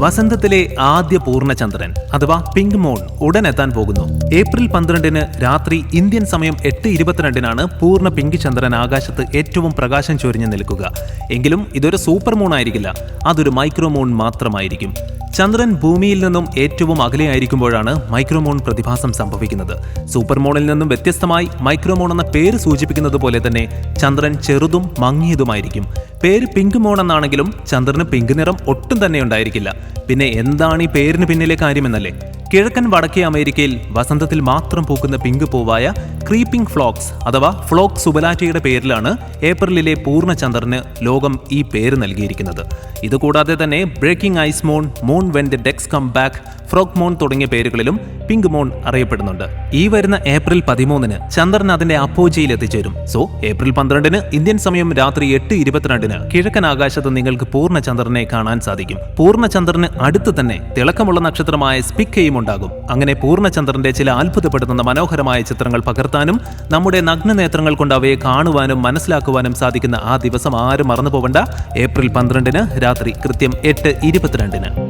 വസന്തത്തിലെ ആദ്യ പൂർണ്ണചന്ദ്രൻ അഥവാ pink moon ഉടൻ എത്താൻ പോകുന്നു. ഏപ്രിൽ 12 രാത്രി ഇന്ത്യൻ സമയം 8:22 പൂർണ്ണ പിങ്ക് ചന്ദ്രൻ ആകാശത്ത് ഏറ്റവും പ്രകാശം ചൊരിഞ്ഞു നിൽക്കുക. എങ്കിലും ഇതൊരു സൂപ്പർ മൂൺ ആയിരിക്കില്ല, അതൊരു മൈക്രോ മൂൺ മാത്രമായിരിക്കും. ചന്ദ്രൻ ഭൂമിയിൽ നിന്നും ഏറ്റവും അകലെയായിരിക്കുമ്പോഴാണ് മൈക്രോമൂൺ പ്രതിഭാസം സംഭവിക്കുന്നത്. സൂപ്പർമൂണിൽ നിന്നും വ്യത്യസ്തമായി മൈക്രോമൂൺ എന്ന പേര് സൂചിപ്പിക്കുന്നത് പോലെ തന്നെ ചന്ദ്രൻ ചെറുതും മങ്ങിയതുമായിരിക്കും. പേര് പിങ്ക് മൂൺ എന്നാണെങ്കിലും ചന്ദ്രന് പിങ്ക് നിറം ഒട്ടും തന്നെ ഉണ്ടായിരിക്കില്ല. പിന്നെ എന്താണ് ഈ പേരിന് പിന്നിലെ കാര്യമെന്നല്ലേ? കിഴക്കൻ വടക്കേ അമേരിക്കയിൽ വസന്തത്തിൽ മാത്രം പൂക്കുന്ന പിങ്ക് പൂവായ ക്രീപ്പിംഗ് ഫ്ലോക്സ് അഥവാ ഫ്ലോക്സ് സുബലാറ്റയുടെ പേരിലാണ് ഏപ്രിലിലെ പൂർണ്ണചന്ദ്രന് ലോകം ഈ പേര് നൽകിയിരിക്കുന്നത്. ഇതുകൂടാതെ തന്നെ breaking ice moon, moon when the ducks come back, frog moon തുടങ്ങിയ പേരുകളിലും പിങ്ക് മൂൺ അറിയപ്പെടുന്നുണ്ട്. ഈ വരുന്ന ഏപ്രിൽ 13 ചന്ദ്രൻ അതിന്റെ അപ്പോജിയിൽ എത്തിച്ചേരും. സോ ഏപ്രിൽ 12 ഇന്ത്യൻ സമയം രാത്രി 8:22 കിഴക്കൻ ആകാശത്ത് നിങ്ങൾക്ക് പൂർണ്ണചന്ദ്രനെ കാണാൻ സാധിക്കും. പൂർണ്ണചന്ദ്രന് അടുത്ത് തന്നെ തിളക്കമുള്ള നക്ഷത്രമായ സ്പിക്കയും ഉണ്ടാകും. അങ്ങനെ പൂർണ്ണചന്ദ്രന്റെ ചില അത്ഭുതപ്പെടുത്തുന്ന മനോഹരമായ ചിത്രങ്ങൾ പകർത്താനും നമ്മുടെ നഗ്നനേത്രങ്ങൾ കൊണ്ട് അവയെ കാണുവാനും മനസ്സിലാക്കുവാനും സാധിക്കുന്ന ആ ദിവസം ആരും മറന്നു പോവണ്ട. ഏപ്രിൽ 12 രാത്രി കൃത്യം 8:22.